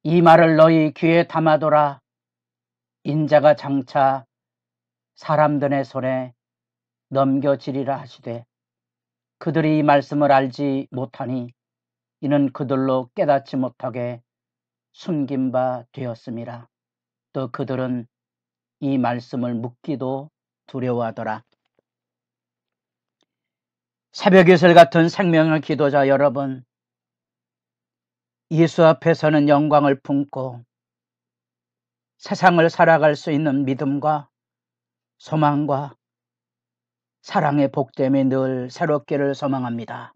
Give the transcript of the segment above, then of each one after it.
이 말을 너희 귀에 담아둬라. 인자가 장차 사람들의 손에 넘겨지리라 하시되 그들이 이 말씀을 알지 못하니 이는 그들로 깨닫지 못하게 숨긴 바 되었음이라. 또 그들은 이 말씀을 묻기도 두려워하더라. 새벽 이슬 같은 생명의 기도자 여러분, 예수 앞에서는 영광을 품고 세상을 살아갈 수 있는 믿음과 소망과 사랑의 복됨이 늘 새롭기를 소망합니다.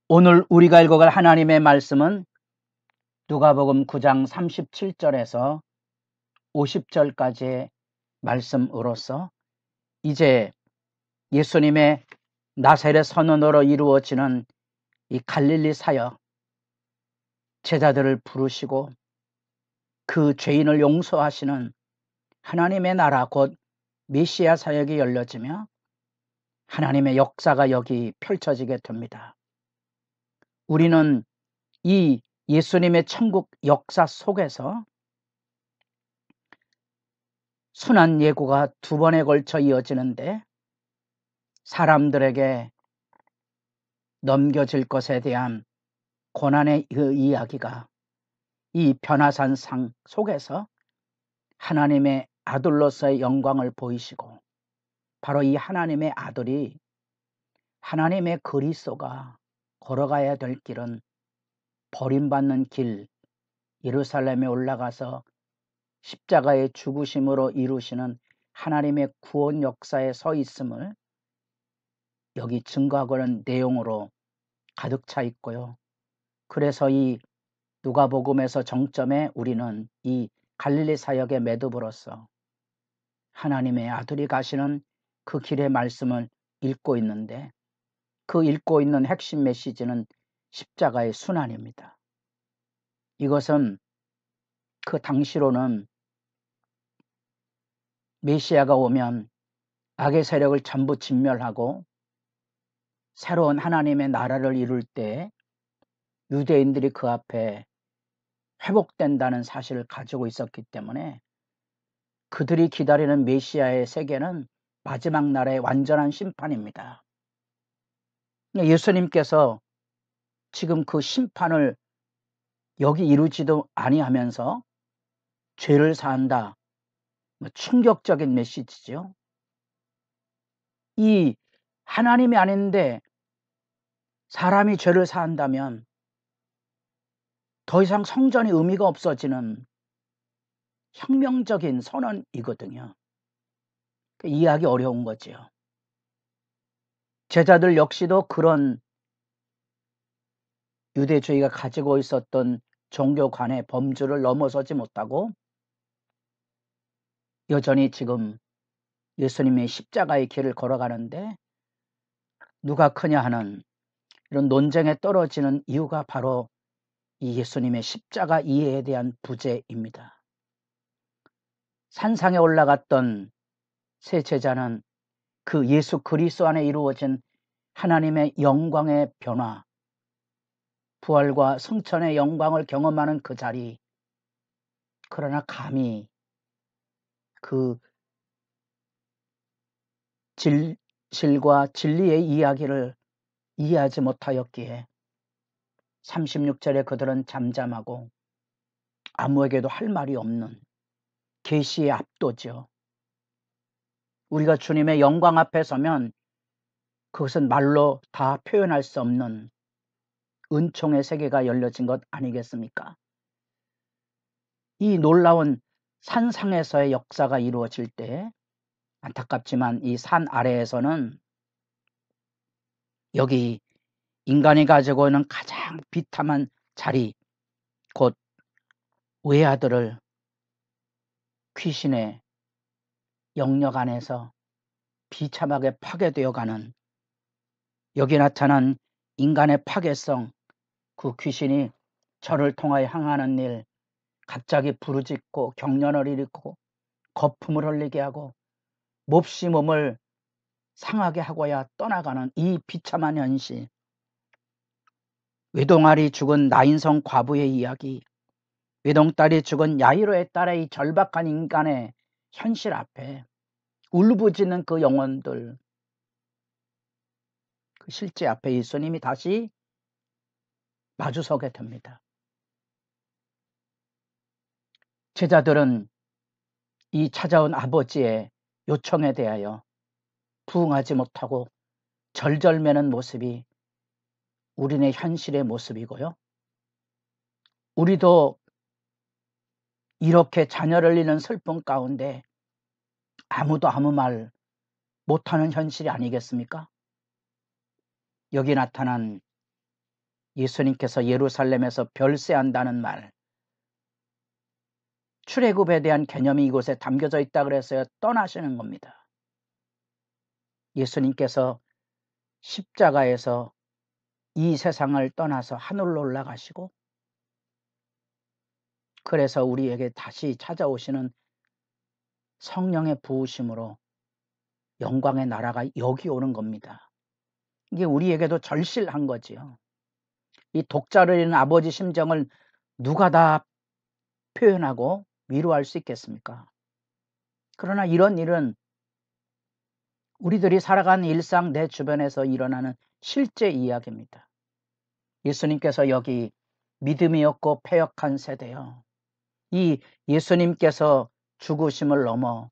오늘 우리가 읽어갈 하나님의 말씀은 누가복음 9장 37절에서 50절까지의 말씀으로서 이제 예수님의 나사렛 선언으로 이루어지는 이 갈릴리 사역, 제자들을 부르시고 그 죄인을 용서하시는 하나님의 나라 곧 메시아 사역이 열려지며 하나님의 역사가 여기 펼쳐지게 됩니다. 우리는 이 예수님의 천국 역사 속에서 순환 예고가 두 번에 걸쳐 이어지는데 사람들에게 넘겨질 것에 대한 고난의 그 이야기가 이 변화산상 속에서 하나님의 아들로서의 영광을 보이시고 바로 이 하나님의 아들이 하나님의 그리스도가 걸어가야 될 길은 버림받는 길, 예루살렘에 올라가서 십자가의 죽으심으로 이루시는 하나님의 구원 역사에 서 있음을 여기 증거하고는 내용으로 가득 차 있고요. 그래서 이 누가복음에서 정점에 우리는 이 갈릴리 사역의 매듭으로서 하나님의 아들이 가시는 그 길의 말씀을 읽고 있는데 그 읽고 있는 핵심 메시지는 십자가의 순환입니다. 이것은 그 당시로는 메시아가 오면 악의 세력을 전부 진멸하고 새로운 하나님의 나라를 이룰 때 유대인들이 그 앞에 회복된다는 사실을 가지고 있었기 때문에 그들이 기다리는 메시아의 세계는 마지막 날의 완전한 심판입니다. 예수님께서 지금 그 심판을 여기 이루지도 아니하면서 죄를 사한다. 충격적인 메시지죠. 이 하나님이 아닌데 사람이 죄를 사한다면 더 이상 성전이 의미가 없어지는 혁명적인 선언이거든요. 이해하기 어려운 거죠. 제자들 역시도 그런 유대주의가 가지고 있었던 종교관의 범주를 넘어서지 못하고 여전히 지금 예수님의 십자가의 길을 걸어가는데 누가 크냐 하는 이런 논쟁에 떨어지는 이유가 바로 이 예수님의 십자가 이해에 대한 부재입니다. 산상에 올라갔던 세 제자는 그 예수 그리스도 안에 이루어진 하나님의 영광의 변화, 부활과 승천의 영광을 경험하는 그 자리, 그러나 감히 그 진실과 진리의 이야기를 이해하지 못하였기에 36절에 그들은 잠잠하고 아무에게도 할 말이 없는 계시의 압도죠. 우리가 주님의 영광 앞에 서면 그것은 말로 다 표현할 수 없는 은총의 세계가 열려진 것 아니겠습니까? 이 놀라운 산상에서의 역사가 이루어질 때 안타깝지만 이 산 아래에서는 여기 인간이 가지고 있는 가장 비참한 자리, 곧 외아들을 귀신의 영역 안에서 비참하게 파괴되어가는 여기 나타난 인간의 파괴성, 그 귀신이 저를 통하여 향하는 일, 갑자기 부르짖고 경련을 일으키고 거품을 흘리게 하고 몹시 몸을 상하게 하고야 떠나가는 이 비참한 현실, 외동아리 죽은 나인성 과부의 이야기, 외동딸이 죽은 야이로의 딸의 이 절박한 인간의 현실 앞에 울부짖는 그 영혼들, 그 실제 앞에 예수님이 다시 마주서게 됩니다. 제자들은 이 찾아온 아버지의 요청에 대하여 부응하지 못하고 절절매는 모습이 우리네 현실의 모습이고요. 우리도 이렇게 자녀를 잃는 슬픔 가운데 아무도 아무 말 못하는 현실이 아니겠습니까? 여기 나타난 예수님께서 예루살렘에서 별세한다는 말, 출애굽에 대한 개념이 이곳에 담겨져 있다 그래서 떠나시는 겁니다. 예수님께서 십자가에서 이 세상을 떠나서 하늘로 올라가시고, 그래서 우리에게 다시 찾아오시는 성령의 부으심으로 영광의 나라가 여기 오는 겁니다. 이게 우리에게도 절실한 거지요. 이 독자를 잃은 아버지 심정을 누가 다 표현하고 위로할 수 있겠습니까? 그러나 이런 일은 우리들이 살아가는 일상 내 주변에서 일어나는 실제 이야기입니다. 예수님께서 여기 믿음이 없고 패역한 세대요. 이 예수님께서 죽으심을 넘어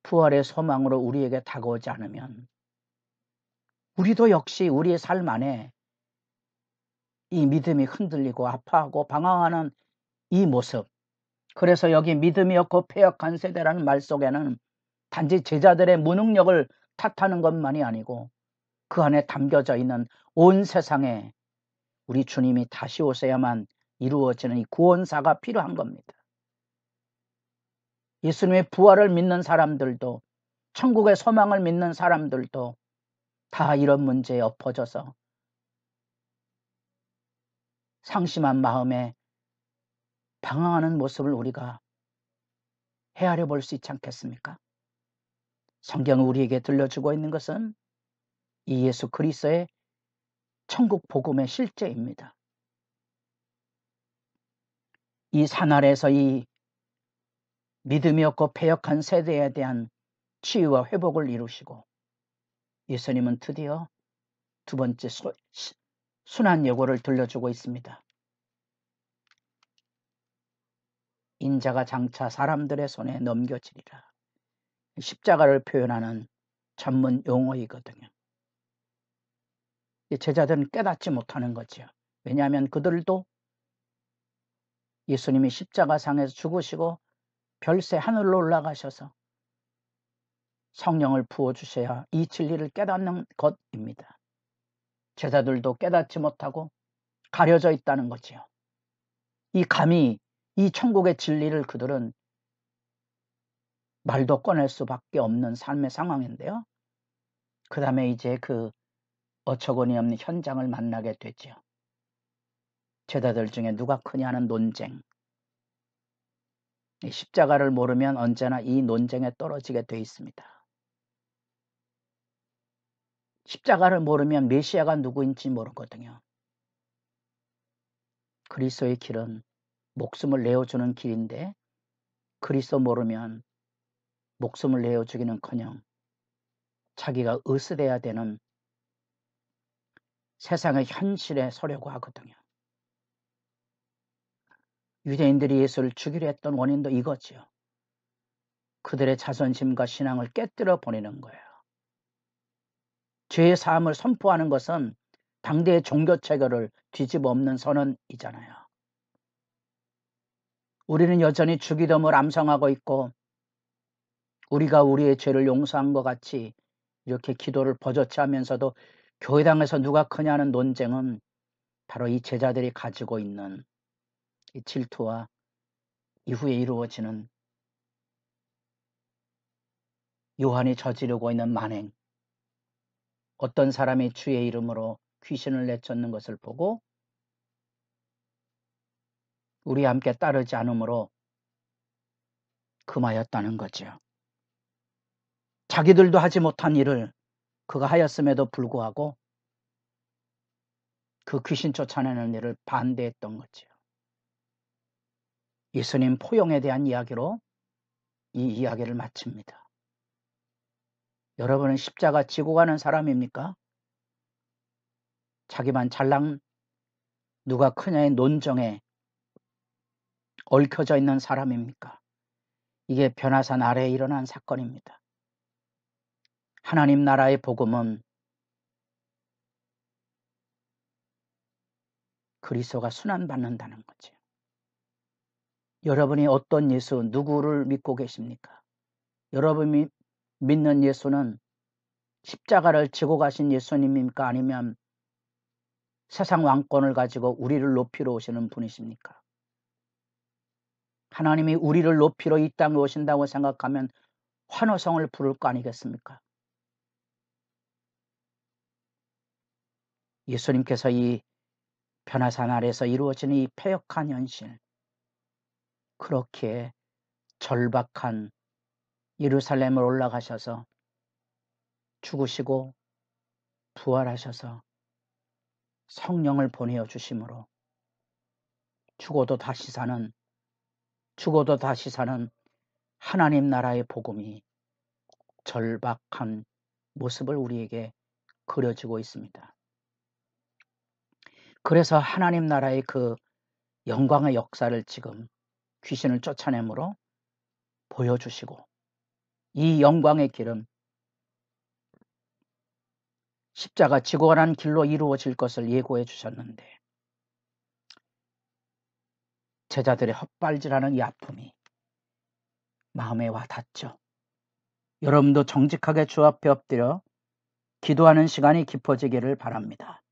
부활의 소망으로 우리에게 다가오지 않으면 우리도 역시 우리의 삶 안에 이 믿음이 흔들리고 아파하고 방황하는 이 모습, 그래서 여기 믿음이 없고 패역한 세대라는 말 속에는 단지 제자들의 무능력을 탓하는 것만이 아니고 그 안에 담겨져 있는 온 세상에 우리 주님이 다시 오셔야만 이루어지는 이 구원사가 필요한 겁니다. 예수님의 부활을 믿는 사람들도, 천국의 소망을 믿는 사람들도 다 이런 문제에 엎어져서 상심한 마음에 방황하는 모습을 우리가 헤아려 볼 수 있지 않겠습니까? 성경이 우리에게 들려주고 있는 것은 이 예수 그리스도의 천국 복음의 실제입니다. 이 산아래에서 이 믿음이 없고 패역한 세대에 대한 치유와 회복을 이루시고, 예수님은 드디어 두 번째 순환 예고를 들려주고 있습니다. 인자가 장차 사람들의 손에 넘겨지리라. 십자가를 표현하는 전문 용어이거든요. 제자들은 깨닫지 못하는 거죠. 왜냐하면 그들도 예수님이 십자가상에서 죽으시고 별세 하늘로 올라가셔서 성령을 부어주셔야 이 진리를 깨닫는 것입니다. 제자들도 깨닫지 못하고 가려져 있다는 거지요. 감히 이 천국의 진리를 그들은 말도 꺼낼 수밖에 없는 삶의 상황인데요. 그 다음에 이제 그 어처구니 없는 현장을 만나게 되죠. 제자들 중에 누가 크냐 하는 논쟁. 십자가를 모르면 언제나 이 논쟁에 떨어지게 돼 있습니다. 십자가를 모르면 메시아가 누구인지 모르거든요. 그리스도의 길은 목숨을 내어주는 길인데 그리스도 모르면 목숨을 내어주기는커녕 자기가 으스대야 되는 세상의 현실에 서려고 하거든요. 유대인들이 예수를 죽이려 했던 원인도 이거지요. 그들의 자존심과 신앙을 깨뜨려 버리는 거예요. 죄의 사함을 선포하는 것은 당대의 종교 체계를 뒤집어 엎는 선언이잖아요. 우리는 여전히 주기도문을 암송하고 있고 우리가 우리의 죄를 용서한 것 같이 이렇게 기도를 버젓이 하면서도 교회당에서 누가 크냐는 논쟁은 바로 이 제자들이 가지고 있는 이 질투와 이후에 이루어지는 요한이 저지르고 있는 만행, 어떤 사람이 주의 이름으로 귀신을 내쫓는 것을 보고 우리 함께 따르지 않으므로 금하였다는 거죠. 자기들도 하지 못한 일을 그가 하였음에도 불구하고 그 귀신 쫓아내는 일을 반대했던 거죠. 예수님 포용에 대한 이야기로 이 이야기를 마칩니다. 여러분은 십자가 지고 가는 사람입니까? 자기만 잘난 누가 크냐의 논정에 얽혀져 있는 사람입니까? 이게 변화산 아래에 일어난 사건입니다. 하나님 나라의 복음은 그리스도가 순환받는다는 거죠. 여러분이 어떤 예수, 누구를 믿고 계십니까? 여러분이 믿는 예수는 십자가를 지고 가신 예수님입니까? 아니면 세상 왕권을 가지고 우리를 높이러 오시는 분이십니까? 하나님이 우리를 높이러 이 땅에 오신다고 생각하면 환호성을 부를 거 아니겠습니까? 예수님께서 이 변화산 아래에서 이루어지는 이 패역한 현실, 그렇게 절박한 예루살렘을 올라가셔서 죽으시고 부활하셔서 성령을 보내어 주심으로 죽어도 다시 사는 하나님 나라의 복음이 절박한 모습을 우리에게 그려지고 있습니다. 그래서 하나님 나라의 그 영광의 역사를 지금 귀신을 쫓아내므로 보여주시고, 이 영광의 길은 십자가 지고 가는 길로 이루어질 것을 예고해 주셨는데, 제자들의 헛발질하는 이 아픔이 마음에 와 닿죠. 여러분도 정직하게 주 앞에 엎드려 기도하는 시간이 깊어지기를 바랍니다.